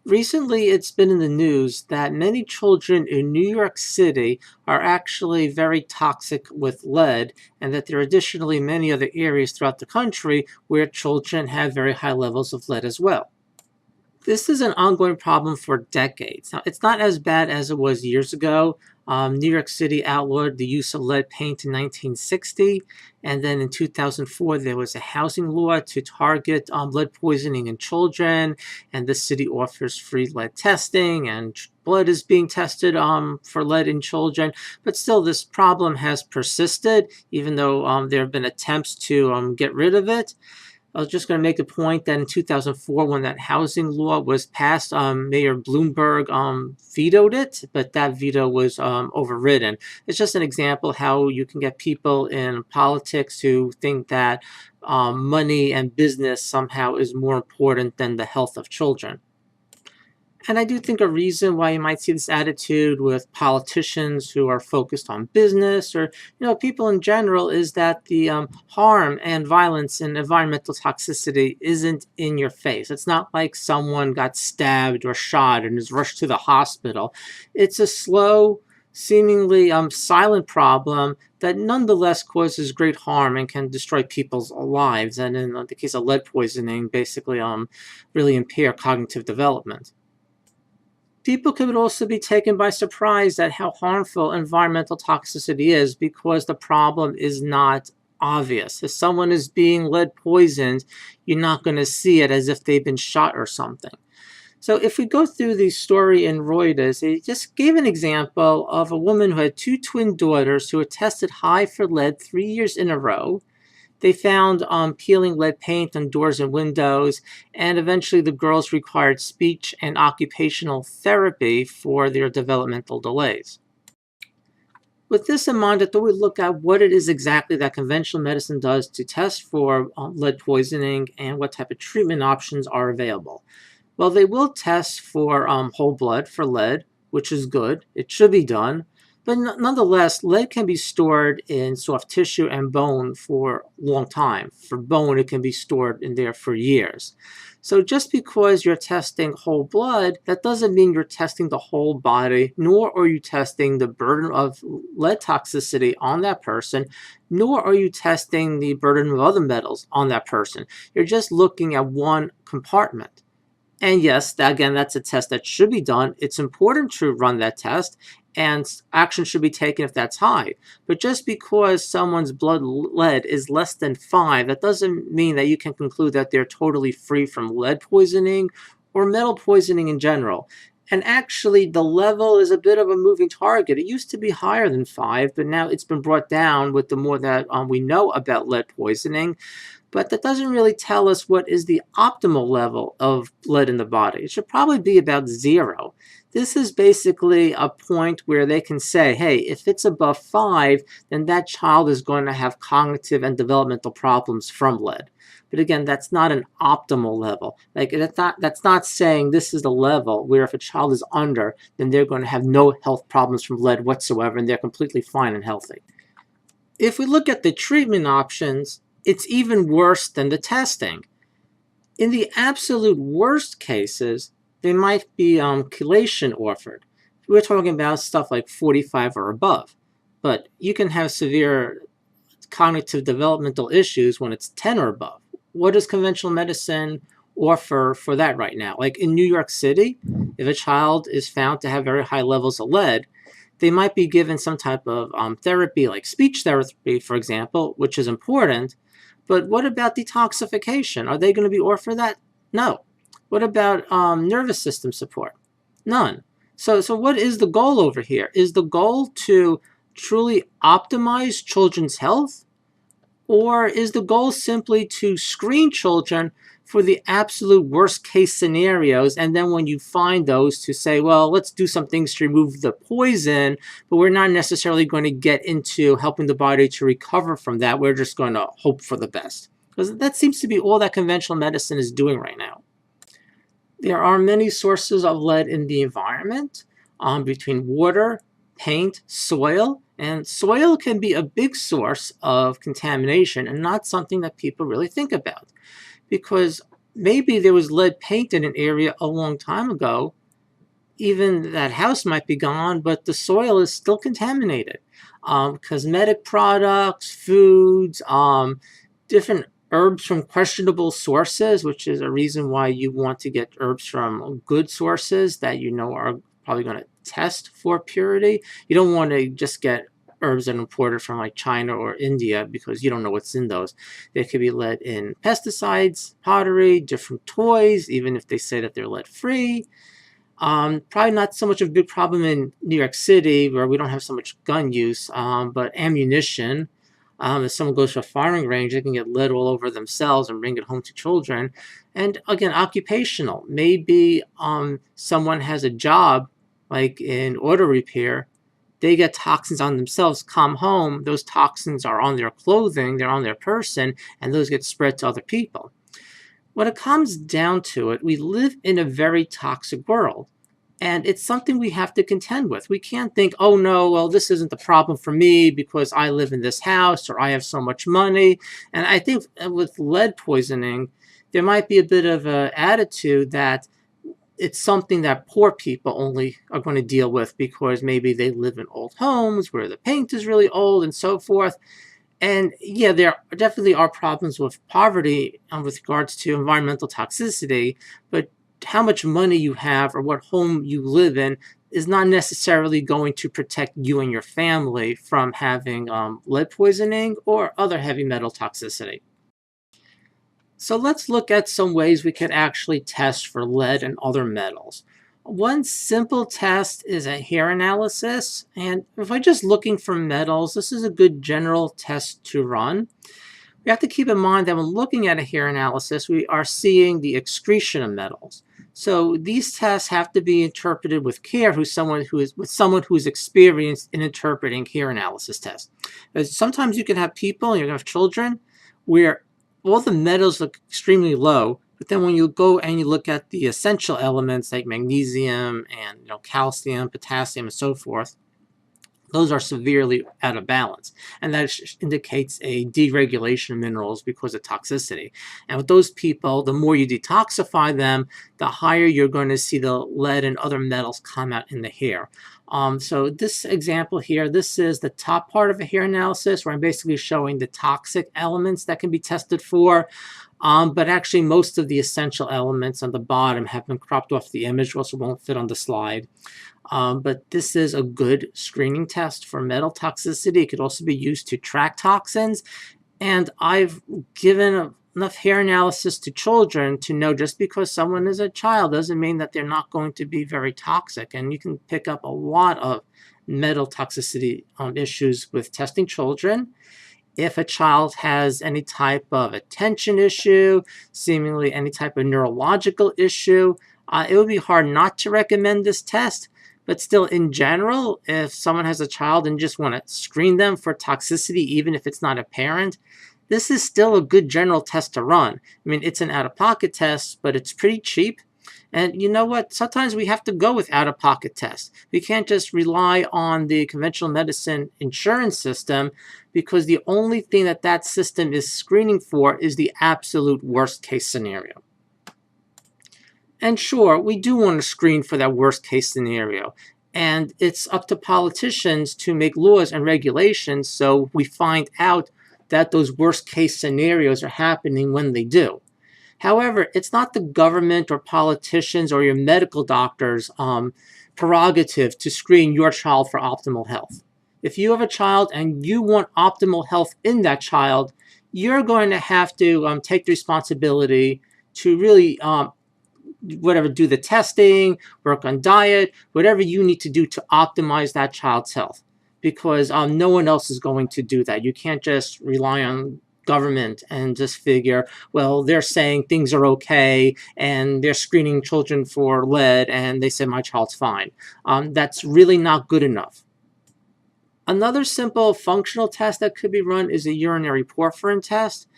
Recently, it's been in the news that many children in New York City are actually very toxic with lead, and that there are additionally many other areas throughout the country where children have very high levels of lead as well. This is an ongoing problem for decades. Now, it's not as bad as it was years ago. New York City outlawed the use of lead paint in 1960, and then in 2004 there was a housing law to target lead poisoning in children, and the city offers free lead testing, and blood is being tested for lead in children. But still, this problem has persisted, even though there have been attempts to get rid of it. I was just going to make the point that in 2004, when that housing law was passed, Mayor Bloomberg vetoed it, but that veto was overridden. It's just an example how you can get people in politics who think that money and business somehow is more important than the health of children. And I do think a reason why you might see this attitude with politicians who are focused on business, or people in general, is that the harm and violence and environmental toxicity isn't in your face. It's not like someone got stabbed or shot and is rushed to the hospital. It's a slow, seemingly silent problem that nonetheless causes great harm and can destroy people's lives, and in the case of lead poisoning, basically really impair cognitive development. People could also be taken by surprise at how harmful environmental toxicity is because the problem is not obvious. If someone is being lead poisoned, you're not going to see it as if they've been shot or something. So if we go through the story in Reuters, it just gave an example of a woman who had two twin daughters who were tested high for lead 3 years in a row. They found peeling lead paint on doors and windows, and eventually the girls required speech and occupational therapy for their developmental delays. With this in mind, I thought we'd look at what it is exactly that conventional medicine does to test for lead poisoning and what type of treatment options are available. Well, they will test for whole blood for lead, which is good. It should be done. But nonetheless, lead can be stored in soft tissue and bone for a long time. For bone, it can be stored in there for years. So just because you're testing whole blood, that doesn't mean you're testing the whole body, nor are you testing the burden of lead toxicity on that person, nor are you testing the burden of other metals on that person. You're just looking at one compartment. And yes, again, that's a test that should be done. It's important to run that test, and action should be taken if that's high. But just because someone's blood lead is less than 5, that doesn't mean that you can conclude that they're totally free from lead poisoning or metal poisoning in general. And actually, the level is a bit of a moving target. It used to be higher than 5, but now it's been brought down with the more that we know about lead poisoning. But that doesn't really tell us what is the optimal level of lead in the body. It should probably be about 0. This is basically a point where they can say, hey, if it's above 5, then that child is going to have cognitive and developmental problems from lead. But again, that's not an optimal level. That's not saying this is the level where if a child is under, then they're going to have no health problems from lead whatsoever, and they're completely fine and healthy. If we look at the treatment options, it's even worse than the testing. In the absolute worst cases, there might be chelation offered. We're talking about stuff like 45 or above. But you can have severe cognitive developmental issues when it's 10 or above. What does conventional medicine offer for that right now? Like in New York City, if a child is found to have very high levels of lead, they might be given some type of therapy, like speech therapy, for example, which is important. But what about detoxification? Are they going to be offered that? No. What about nervous system support? None. So what is the goal over here? Is the goal to truly optimize children's health? Or is the goal simply to screen children for the absolute worst case scenarios, and then when you find those, to say, well, let's do some things to remove the poison, but we're not necessarily going to get into helping the body to recover from that. We're just going to hope for the best. Because that seems to be all that conventional medicine is doing right now. There are many sources of lead in the environment, between water, paint, soil, and soil can be a big source of contamination and not something that people really think about. Because maybe there was lead paint in an area a long time ago. Even that house might be gone, but the soil is still contaminated. Cosmetic products, foods, different herbs from questionable sources, which is a reason why you want to get herbs from good sources that you know are probably going to test for purity. You don't want to just get herbs that are imported from like China or India because you don't know what's in those. They could be lead in pesticides, pottery, different toys, even if they say that they're lead free. Probably not so much of a big problem in New York City where we don't have so much gun use, but ammunition. If someone goes to a firing range, they can get lead all over themselves and bring it home to children. And again, occupational. Maybe someone has a job like in auto repair. They get toxins on themselves, come home, those toxins are on their clothing, they're on their person, and those get spread to other people. When it comes down to it, we live in a very toxic world. And it's something we have to contend with. We can't think, oh no, well, this isn't the problem for me because I live in this house or I have so much money. And I think with lead poisoning, there might be a bit of an attitude that it's something that poor people only are going to deal with because maybe they live in old homes where the paint is really old and so forth. And yeah, there definitely are problems with poverty with regards to environmental toxicity, but how much money you have or what home you live in is not necessarily going to protect you and your family from having lead poisoning or other heavy metal toxicity. So let's look at some ways we can actually test for lead and other metals. One simple test is a hair analysis, and if we're just looking for metals, this is a good general test to run. We have to keep in mind that when looking at a hair analysis, we are seeing the excretion of metals. So these tests have to be interpreted with care with someone who is experienced in interpreting hair analysis tests. Because sometimes you can have people, and you're going to have children, where all the metals look extremely low, but then when you go and you look at the essential elements like magnesium and calcium, potassium, and so forth, those are severely out of balance. And that indicates a deregulation of minerals because of toxicity. And with those people, the more you detoxify them, the higher you're going to see the lead and other metals come out in the hair. So this example here, this is the top part of a hair analysis where I'm basically showing the toxic elements that can be tested for. But actually most of the essential elements on the bottom have been cropped off the image, also won't fit on the slide. But this is a good screening test for metal toxicity. It could also be used to track toxins. And I've given enough hair analysis to children to know just because someone is a child doesn't mean that they're not going to be very toxic. And you can pick up a lot of metal toxicity issues with testing children. If a child has any type of attention issue, seemingly any type of neurological issue, it would be hard not to recommend this test. But still, in general, if someone has a child and just want to screen them for toxicity, even if it's not apparent, this is still a good general test to run. I mean, it's an out-of-pocket test, but it's pretty cheap. And you know what? Sometimes we have to go with out-of-pocket tests. We can't just rely on the conventional medicine insurance system because the only thing that that system is screening for is the absolute worst-case scenario. And sure, we do want to screen for that worst case scenario. And it's up to politicians to make laws and regulations so we find out that those worst case scenarios are happening when they do. However, it's not the government or politicians or your medical doctor's prerogative to screen your child for optimal health. If you have a child and you want optimal health in that child, you're going to have to take the responsibility to really do the testing, work on diet, whatever you need to do to optimize that child's health. Because no one else is going to do that. You can't just rely on government and just figure, well, they're saying things are okay and they're screening children for lead and they say my child's fine. That's really not good enough. Another simple functional test that could be run is a urinary porphyrin test.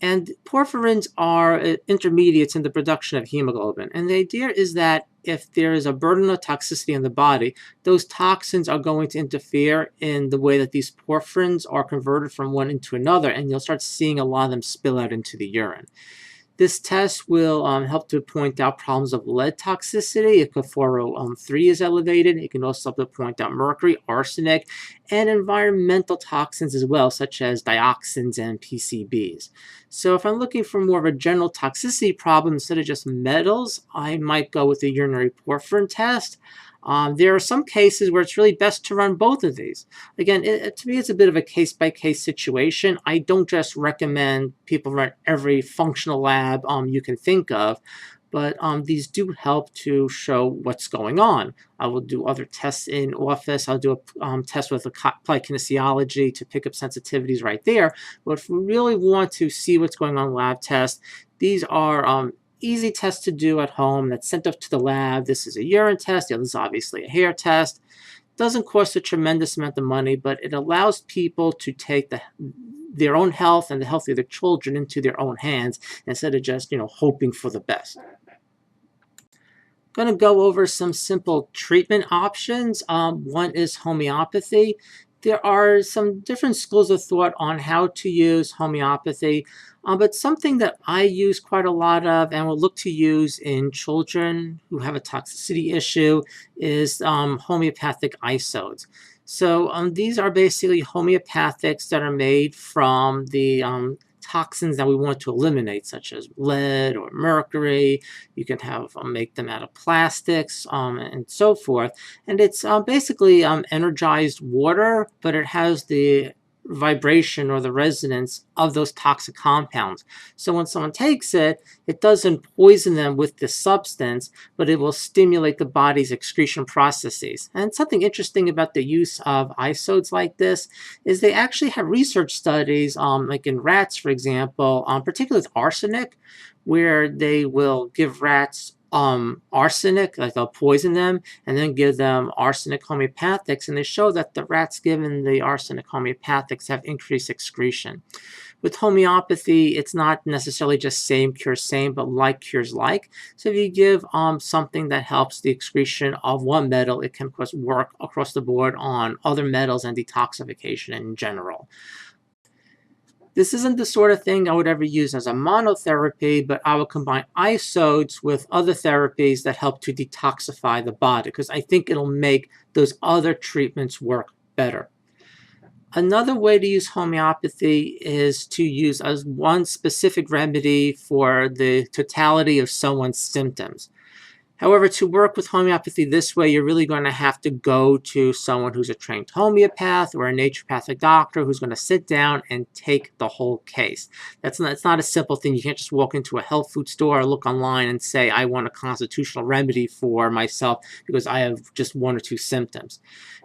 And porphyrins are intermediates in the production of hemoglobin. And the idea is that if there is a burden of toxicity in the body, those toxins are going to interfere in the way that these porphyrins are converted from one into another, and you'll start seeing a lot of them spill out into the urine. This test will help to point out problems of lead toxicity. If K4O3 is elevated, it can also help to point out mercury, arsenic, and environmental toxins as well, such as dioxins and PCBs. So if I'm looking for more of a general toxicity problem instead of just metals, I might go with the urinary porphyrin test. There are some cases where it's really best to run both of these. Again, to me, it's a bit of a case-by-case situation. I don't just recommend people run every functional lab you can think of, but these do help to show what's going on. I will do other tests in office. I'll do a test with applied kinesiology to pick up sensitivities right there. But if we really want to see what's going on in lab tests, these are easy tests to do at home that's sent up to the lab. This is a urine test. The other is obviously a hair test. Doesn't cost a tremendous amount of money, but it allows people to take their own health and the health of their children into their own hands instead of just hoping for the best. Going to go over some simple treatment options. One is homeopathy. There are some different schools of thought on how to use homeopathy, but something that I use quite a lot of and will look to use in children who have a toxicity issue is homeopathic isodes. So these are basically homeopathics that are made from the toxins that we want to eliminate, such as lead or mercury. You can have make them out of plastics and so forth. And it's basically energized water, but it has the vibration or the resonance of those toxic compounds. So when someone takes it, it doesn't poison them with the substance, but it will stimulate the body's excretion processes. And something interesting about the use of isodes like this is they actually have research studies, like in rats, for example, particularly with arsenic, where they will give rats arsenic, like they'll poison them and then give them arsenic homeopathics, and they show that the rats given the arsenic homeopathics have increased excretion. With homeopathy, it's not necessarily just same cures same, but like cures like. So if you give something that helps the excretion of one metal, it can of course work across the board on other metals and detoxification in general. This isn't the sort of thing I would ever use as a monotherapy, but I will combine isodes with other therapies that help to detoxify the body, because I think it'll make those other treatments work better. Another way to use homeopathy is to use as one specific remedy for the totality of someone's symptoms. However, to work with homeopathy this way, you're really going to have to go to someone who's a trained homeopath or a naturopathic doctor who's going to sit down and take the whole case. It's not a simple thing. You can't just walk into a health food store or look online and say, I want a constitutional remedy for myself because I have just one or two symptoms.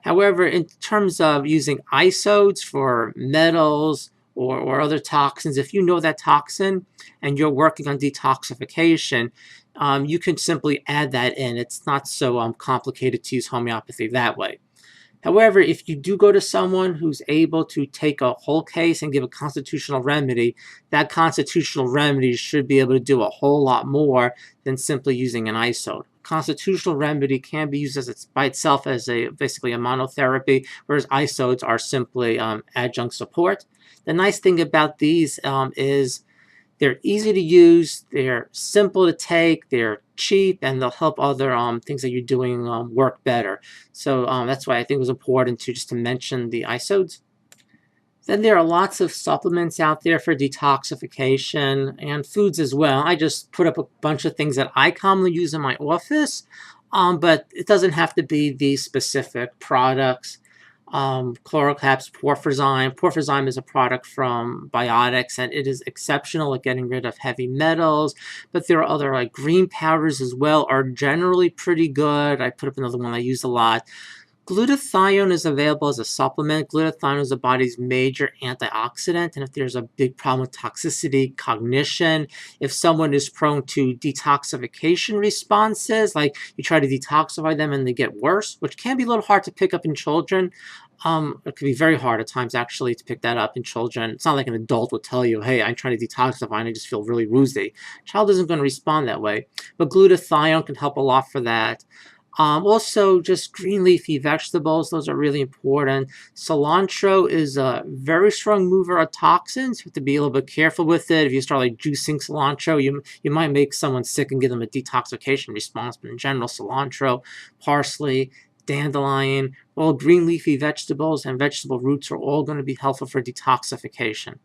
However, in terms of using isodes for metals, or other toxins, if you know that toxin and you're working on detoxification, you can simply add that in. It's not so complicated to use homeopathy that way. However, if you do go to someone who's able to take a whole case and give a constitutional remedy, that constitutional remedy should be able to do a whole lot more than simply using an isode. Constitutional remedy can be used by itself as basically a monotherapy, whereas isodes are simply adjunct support. The nice thing about these is they're easy to use, they're simple to take, they're cheap, and they'll help other things that you're doing work better. So that's why I think it was important to mention the isodes. Then there are lots of supplements out there for detoxification and foods as well. I just put up a bunch of things that I commonly use in my office, but it doesn't have to be these specific products. Chlorocaps Porphyrzime. Porphyrzime is a product from Biotics, and it is exceptional at getting rid of heavy metals. But there are other like green powders as well, are generally pretty good. I put up another one I use a lot. Glutathione is available as a supplement. Glutathione is the body's major antioxidant, and if there's a big problem with toxicity, cognition, if someone is prone to detoxification responses, like you try to detoxify them and they get worse, which can be a little hard to pick up in children. It can be very hard at times actually to pick that up in children. It's not like an adult would tell you, hey, I'm trying to detoxify and I just feel really woozy. Child isn't going to respond that way, but glutathione can help a lot for that. Also, just green leafy vegetables, those are really important. Cilantro is a very strong mover of toxins. You have to be a little bit careful with it. If you start like juicing cilantro, you might make someone sick and give them a detoxification response. But in general, cilantro, parsley, dandelion, all green leafy vegetables and vegetable roots are all going to be helpful for detoxification.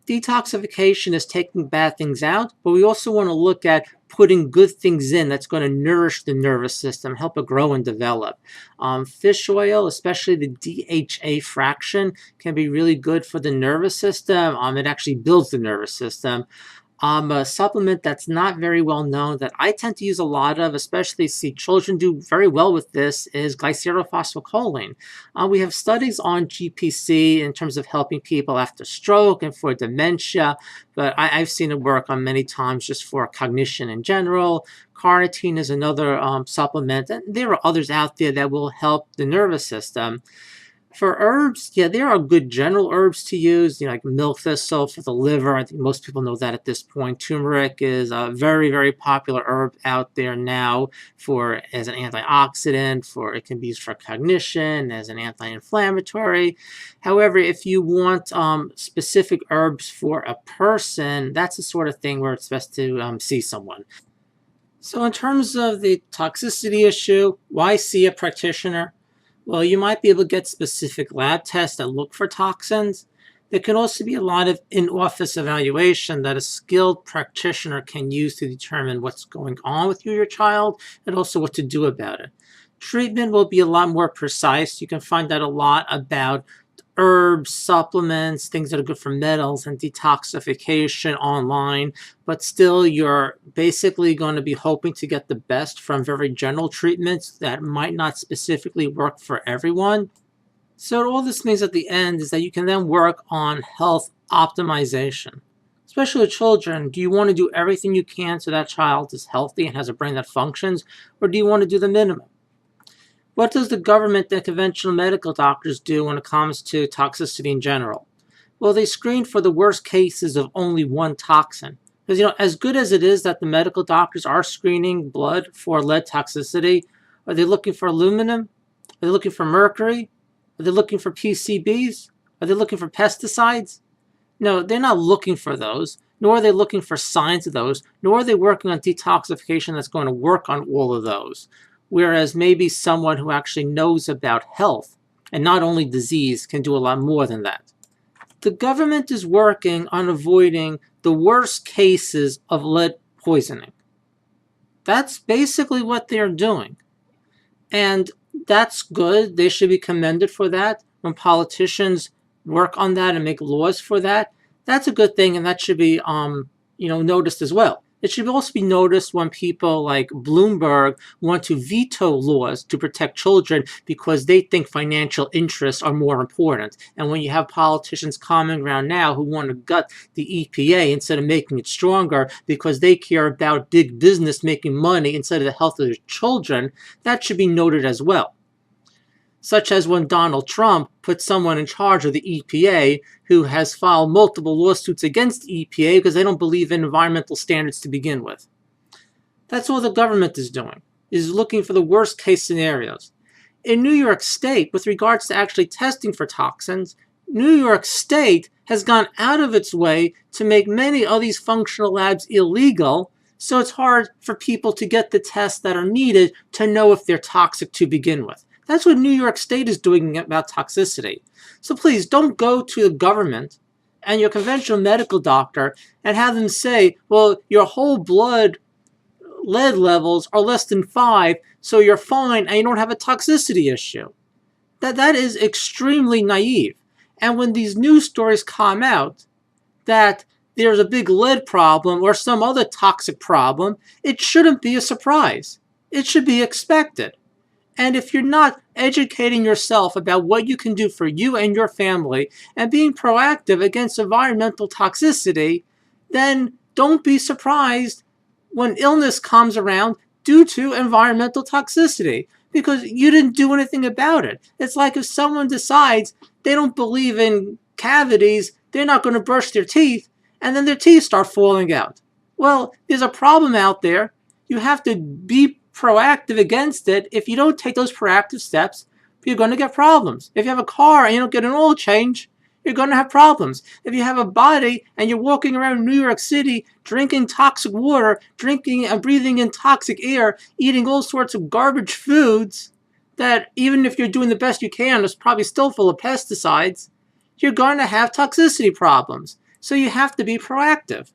Detoxification is taking bad things out, but we also want to look at putting good things in that's going to nourish the nervous system, help it grow and develop. Fish oil, especially the DHA fraction, can be really good for the nervous system. It actually builds the nervous system. A supplement that's not very well known that I tend to use a lot of, especially see children do very well with this, is glycerophosphocholone. We have studies on GPC in terms of helping people after stroke and for dementia, but I've seen it work on many times just for cognition in general. Carnitine is another supplement, and there are others out there that will help the nervous system. For herbs, yeah, there are good general herbs to use, like milk thistle for the liver. I think most people know that at this point. Turmeric is a very, very popular herb out there now for as an antioxidant. It can be used for cognition, as an anti-inflammatory. However, if you want specific herbs for a person, that's the sort of thing where it's best to see someone. So in terms of the toxicity issue, why see a practitioner? Well, you might be able to get specific lab tests that look for toxins. There can also be a lot of in-office evaluation that a skilled practitioner can use to determine what's going on with you or your child, and also what to do about it. Treatment will be a lot more precise. You can find out a lot about herbs, supplements, things that are good for metals and detoxification online, but still you're basically going to be hoping to get the best from very general treatments that might not specifically work for everyone. So all this means at the end is that you can then work on health optimization. Especially with children, do you want to do everything you can so that child is healthy and has a brain that functions, or do you want to do the minimum? What does the government and conventional medical doctors do when it comes to toxicity in general? Well, they screen for the worst cases of only one toxin. Because, as good as it is that the medical doctors are screening blood for lead toxicity, are they looking for aluminum? Are they looking for mercury? Are they looking for PCBs? Are they looking for pesticides? No, they're not looking for those, nor are they looking for signs of those, nor are they working on detoxification that's going to work on all of those. Whereas maybe someone who actually knows about health and not only disease can do a lot more than that. The government is working on avoiding the worst cases of lead poisoning. That's basically what they're doing. And that's good. They should be commended for that. When politicians work on that and make laws for that, that's a good thing, and that should be noticed as well. It should also be noticed when people like Bloomberg want to veto laws to protect children because they think financial interests are more important. And when you have politicians coming around now who want to gut the EPA instead of making it stronger because they care about big business making money instead of the health of their children, that should be noted as well. Such as when Donald Trump put someone in charge of the EPA who has filed multiple lawsuits against the EPA because they don't believe in environmental standards to begin with. That's all the government is doing, is looking for the worst case scenarios. In New York State, with regards to actually testing for toxins, New York State has gone out of its way to make many of these functional labs illegal, so it's hard for people to get the tests that are needed to know if they're toxic to begin with. That's what New York State is doing about toxicity. So please don't go to the government and your conventional medical doctor and have them say, well, your whole blood lead levels are less than 5, so you're fine and you don't have a toxicity issue. That is extremely naive. And when these news stories come out that there's a big lead problem or some other toxic problem, it shouldn't be a surprise. It should be expected. And if you're not educating yourself about what you can do for you and your family and being proactive against environmental toxicity, then don't be surprised when illness comes around due to environmental toxicity, because you didn't do anything about it. It's like if someone decides they don't believe in cavities, they're not going to brush their teeth, and then their teeth start falling out. Well, there's a problem out there. You have to be proactive against it, if you don't take those proactive steps, you're going to get problems. If you have a car and you don't get an oil change, you're going to have problems. If you have a body and you're walking around New York City drinking toxic water, drinking and breathing in toxic air, eating all sorts of garbage foods that even if you're doing the best you can, is probably still full of pesticides, you're going to have toxicity problems. So you have to be proactive.